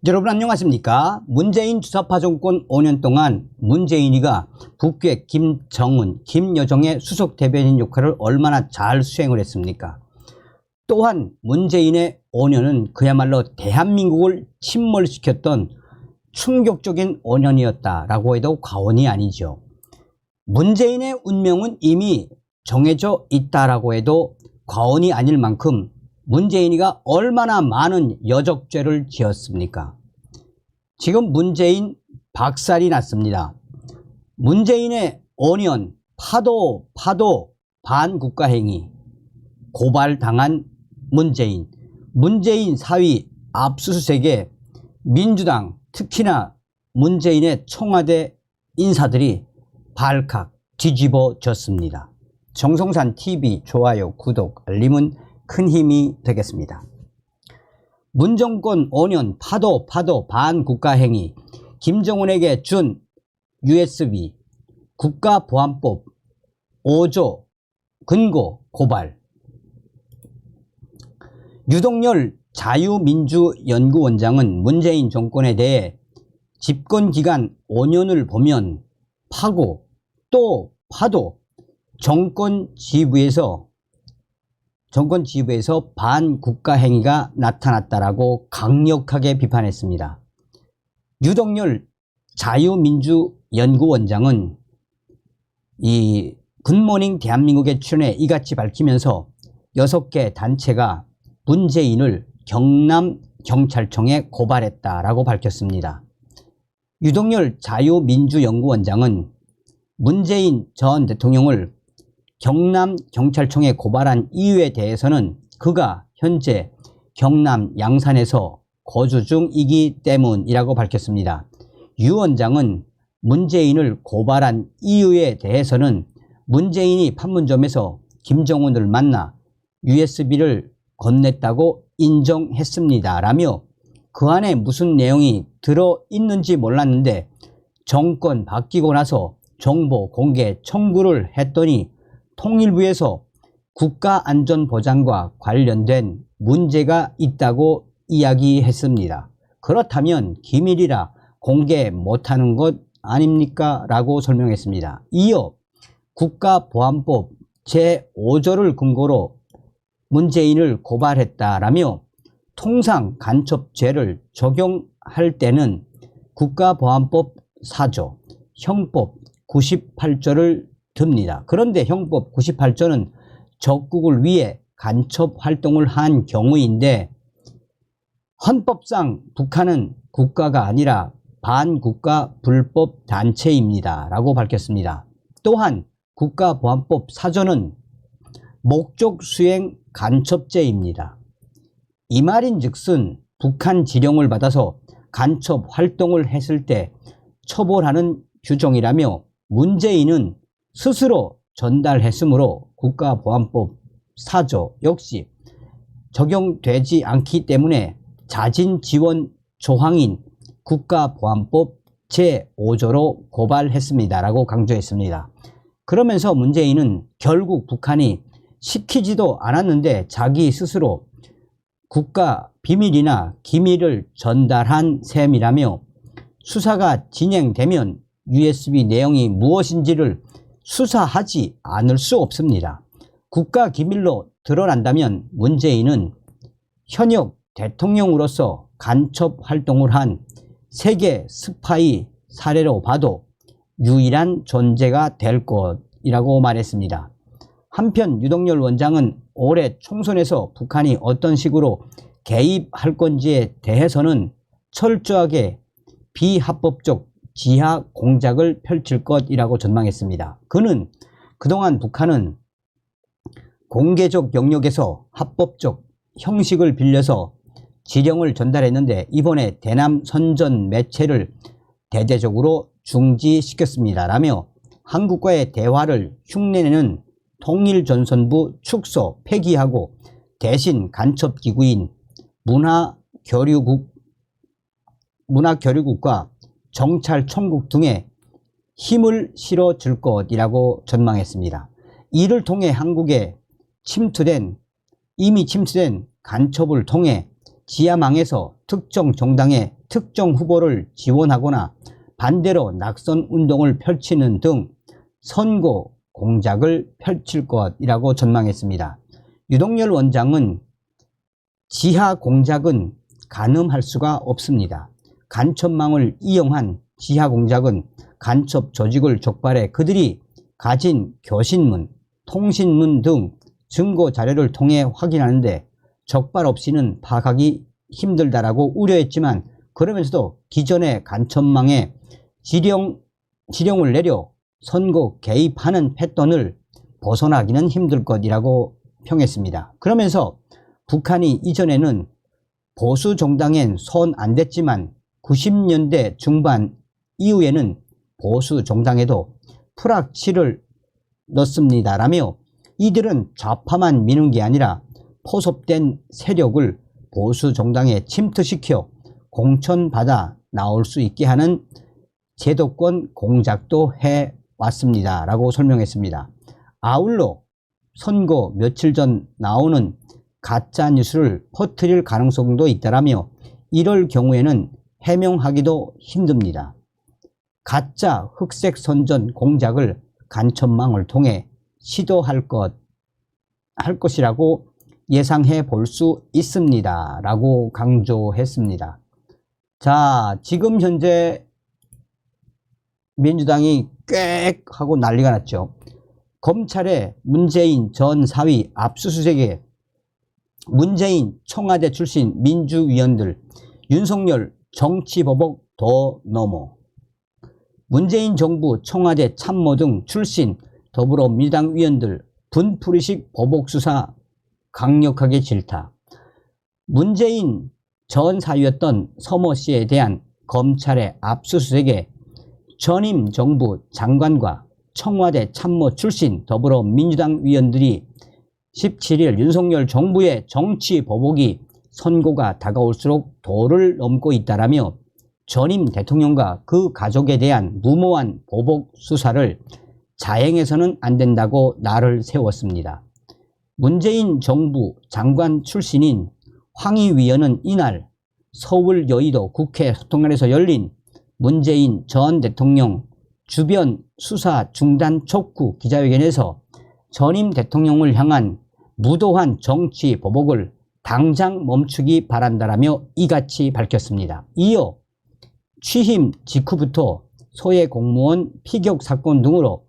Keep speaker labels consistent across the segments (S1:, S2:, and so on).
S1: 여러분 안녕하십니까? 문재인 주사파 정권 5년 동안 문재인이가 북괴 김정은, 김여정의 수석 대변인 역할을 얼마나 잘 수행을 했습니까? 또한 문재인의 5년은 그야말로 대한민국을 침몰시켰던 충격적인 5년이었다라고 해도 과언이 아니죠. 문재인의 운명은 이미 정해져 있다라고 해도 과언이 아닐 만큼 문재인이가 얼마나 많은 여적죄를 지었습니까? 지금 문재인 박살이 났습니다. 문재인의 5년 파도 반국가행위 고발당한 문재인 사위 압수수색에 민주당 특히나 문재인의 청와대 인사들이 발칵 뒤집어졌습니다. 정성산TV 좋아요, 구독, 알림은 큰 힘이 되겠습니다. 문정권 5년 파도 반국가행위 김정은에게 준 USB 국가보안법 5조 근거 고발 유동열 자유민주연구원장은 문재인 정권에 대해 집권기간 5년을 보면 파고 또 파도 정권 지휘부에서 반국가 행위가 나타났다라고 강력하게 비판했습니다. 유동열 자유민주연구원장은 이 굿모닝 대한민국에 출연해 이같이 밝히면서 6개 단체가 문재인을 경남경찰청에 고발했다라고 밝혔습니다. 유동열 자유민주연구원장은 문재인 전 대통령을 경남경찰청에 고발한 이유에 대해서는 그가 현재 경남 양산에서 거주 중이기 때문이라고 밝혔습니다. 유 원장은 문재인을 고발한 이유에 대해서는 문재인이 판문점에서 김정은을 만나 USB를 건넸다고 인정했습니다. 라며 그 안에 무슨 내용이 들어있는지 몰랐는데 정권 바뀌고 나서 정보 공개 청구를 했더니 통일부에서 국가안전보장과 관련된 문제가 있다고 이야기했습니다. 그렇다면 기밀이라 공개 못하는 것 아닙니까? 라고 설명했습니다. 이어 국가보안법 제5조를 근거로 문재인을 고발했다라며 통상 간첩죄를 적용할 때는 국가보안법 4조, 형법 98조를 듭니다. 그런데 형법 98조는 적국을 위해 간첩 활동을 한 경우인데 헌법상 북한은 국가가 아니라 반국가 불법 단체입니다. 라고 밝혔습니다. 또한 국가보안법 4조는 목적 수행 간첩죄입니다. 이 말인즉슨 북한 지령을 받아서 간첩 활동을 했을 때 처벌하는 규정이라며 문재인은 스스로 전달했으므로 국가보안법 4조 역시 적용되지 않기 때문에 자진 지원 조항인 국가보안법 제5조로 고발했습니다. 라고 강조했습니다. 그러면서 문재인은 결국 북한이 시키지도 않았는데 자기 스스로 국가 비밀이나 기밀을 전달한 셈이라며 수사가 진행되면 USB 내용이 무엇인지를 수사하지 않을 수 없습니다. 국가 기밀로 드러난다면 문재인은 현역 대통령으로서 간첩 활동을 한 세계 스파이 사례로 봐도 유일한 존재가 될 것이라고 말했습니다. 한편 유동열 원장은 올해 총선에서 북한이 어떤 식으로 개입할 건지에 대해서는 철저하게 비합법적 지하 공작을 펼칠 것이라고 전망했습니다. 그는 그동안 북한은 공개적 영역에서 합법적 형식을 빌려서 지령을 전달했는데 이번에 대남 선전 매체를 대대적으로 중지시켰습니다. 라며 한국과의 대화를 흉내내는 통일전선부 축소 폐기하고 대신 간첩기구인 문화교류국과 정찰총국 등에 힘을 실어줄 것이라고 전망했습니다. 이를 통해 한국에 이미 침투된 간첩을 통해 지하망에서 특정 정당의 특정 후보를 지원하거나 반대로 낙선 운동을 펼치는 등 선거 공작을 펼칠 것이라고 전망했습니다. 유동열 원장은 지하 공작은 가늠할 수가 없습니다. 간첩망을 이용한 지하 공작은 간첩 조직을 족발해 그들이 가진 교신문, 통신문 등 증거 자료를 통해 확인하는데 적발 없이는 파악하기 힘들다라고 우려했지만, 그러면서도 기존의 간첩망에 지령을 내려 선거 개입하는 패턴을 벗어나기는 힘들 것이라고 평했습니다. 그러면서 북한이 이전에는 보수 정당엔 손 안 댔지만 90년대 중반 이후에는 보수 정당에도 풀악치를 넣습니다라며, 이들은 좌파만 미는 게 아니라 포섭된 세력을 보수 정당에 침투시켜 공천받아 나올 수 있게 하는 제도권 공작도 해왔습니다 라고 설명했습니다. 아울러 선거 며칠 전 나오는 가짜 뉴스를 퍼뜨릴 가능성도 있다라며, 이럴 경우에는 해명하기도 힘듭니다. 가짜 흑색 선전 공작을 간첩망을 통해 시도할 것이라고 예상해 볼 수 있습니다 라고 강조했습니다. 자, 지금 현재 민주당이 꽥 하고 난리가 났죠. 검찰의 문재인 전 사위 압수수색에 문재인 청와대 출신 민주위원들, 윤석열 정치보복 더 넘어, 문재인 정부 청와대 참모 등 출신 더불어민주당 위원들 분풀이식 보복수사 강력하게 질타. 문재인 전 사위였던 서모 씨에 대한 검찰의 압수수색에 전임 정부 장관과 청와대 참모 출신 더불어민주당 위원들이 17일 윤석열 정부의 정치 보복이 선고가 다가올수록 도를 넘고 있다라며 전임 대통령과 그 가족에 대한 무모한 보복 수사를 자행해서는 안 된다고 날을 세웠습니다. 문재인 정부 장관 출신인 황희 위원은 이날 서울 여의도 국회 소통관에서 열린 문재인 전 대통령 주변 수사 중단 촉구 기자회견에서 전임 대통령을 향한 무도한 정치 보복을 당장 멈추기 바란다라며 이같이 밝혔습니다. 이어 취임 직후부터 소외 공무원 피격 사건 등으로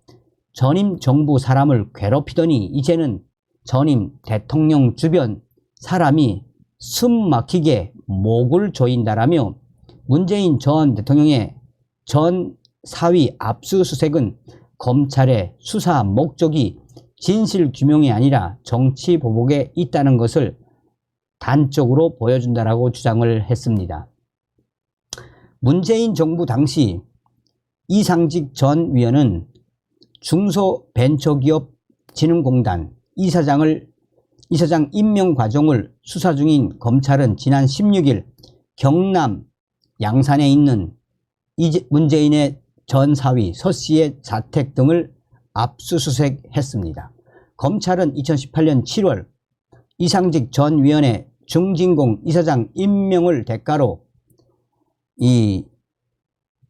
S1: 전임 정부 사람을 괴롭히더니 이제는 전임 대통령 주변 사람이 숨 막히게 목을 조인다라며, 문재인 전 대통령의 전 사위 압수수색은 검찰의 수사 목적이 진실규명이 아니라 정치보복에 있다는 것을 단적으로 보여준다라고 주장을 했습니다. 문재인 정부 당시 이상직 전 위원은 중소벤처기업진흥공단 이사장 임명 과정을 수사 중인 검찰은 지난 16일 경남 양산에 있는 문재인의 전 사위 서 씨의 자택 등을 압수수색했습니다. 검찰은 2018년 7월 이상직 전 위원의 중진공 이사장 임명을 대가로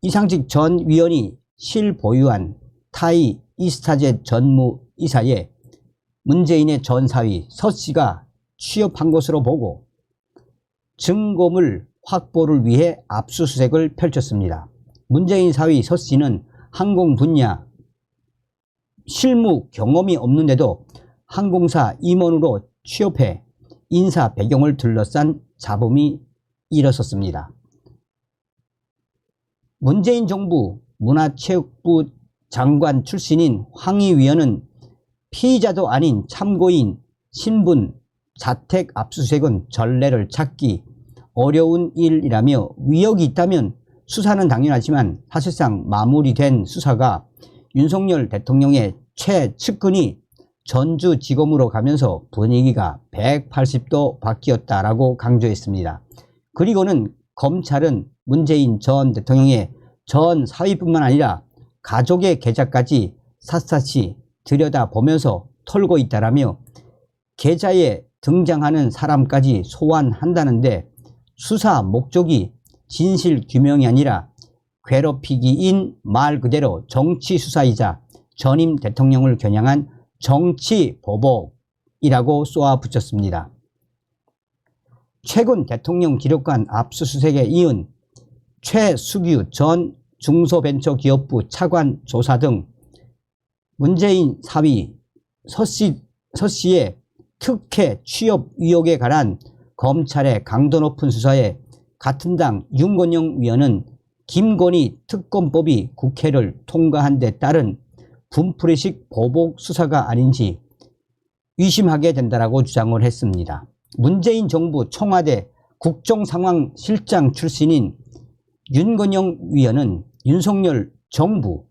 S1: 이상직 전 위원이 실보유한 타이 이스타젯 전무이사에 문재인의 전 사위 서 씨가 취업한 것으로 보고 증거물 확보를 위해 압수수색을 펼쳤습니다. 문재인 사위 서 씨는 항공 분야 실무 경험이 없는데도 항공사 임원으로 취업해 인사 배경을 둘러싼 잡음이 일었었습니다. 문재인 정부 문화체육부 장관 출신인 황희 위원은 피의자도 아닌 참고인 신분 자택 압수수색은 전례를 찾기 어려운 일이라며, 위력이 있다면 수사는 당연하지만 사실상 마무리된 수사가 윤석열 대통령의 최측근이 전주지검으로 가면서 분위기가 180도 바뀌었다라고 강조했습니다. 그리고는 검찰은 문재인 전 대통령의 전 사위뿐만 아니라 가족의 계좌까지 샅샅이 들여다보면서 털고 있다라며, 계좌에 등장하는 사람까지 소환한다는데 수사 목적이 진실 규명이 아니라 괴롭히기인 말 그대로 정치 수사이자 전임 대통령을 겨냥한 정치 보복이라고 쏘아 붙였습니다. 최근 대통령 기록관 압수수색에 이은 최수규 전 중소벤처기업부 차관 조사 등 문재인 사위 서씨의 특혜 취업 의혹에 관한 검찰의 강도 높은 수사에 같은 당 윤건영 위원은 김건희 특검법이 국회를 통과한 데 따른 분풀이식 보복 수사가 아닌지 의심하게 된다라고 주장을 했습니다. 문재인 정부 청와대 국정상황실장 출신인 윤건영 위원은 윤석열 정부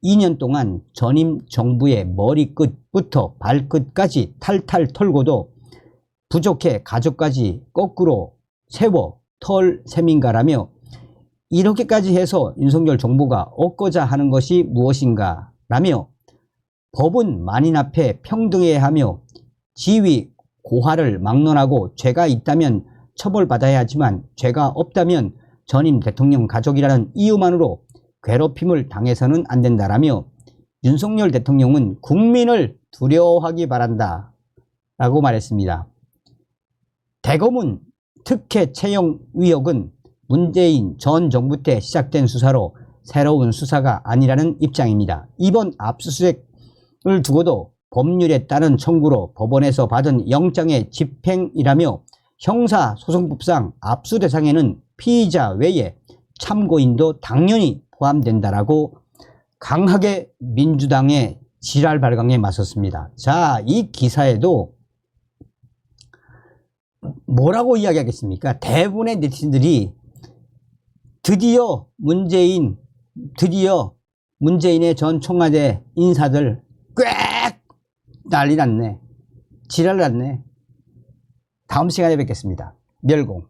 S1: 2년 동안 전임 정부의 머리끝부터 발끝까지 탈탈 털고도 부족해 가족까지 거꾸로 세워 털 셈인가라며 이렇게까지 해서 윤석열 정부가 얻고자 하는 것이 무엇인가 라며 법은 만인 앞에 평등해야 하며 지위 고하를 막론하고 죄가 있다면 처벌받아야 하지만 죄가 없다면 전임 대통령 가족이라는 이유만으로 괴롭힘을 당해서는 안 된다라며 윤석열 대통령은 국민을 두려워하기 바란다 라고 말했습니다. 대검은 특혜 채용 의혹은 문재인 전 정부 때 시작된 수사로 새로운 수사가 아니라는 입장입니다. 이번 압수수색을 두고도 법률에 따른 청구로 법원에서 받은 영장의 집행이라며 형사소송법상 압수 대상에는 피의자 외에 참고인도 당연히 포함된다라고 강하게 민주당의 지랄 발광에 맞섰습니다. 자, 이 기사에도 뭐라고 이야기하겠습니까? 대부분의 네티즌들이 드디어 문재인의 전 청와대 인사들 꽥 난리 났네. 지랄 났네. 다음 시간에 뵙겠습니다. 멸공.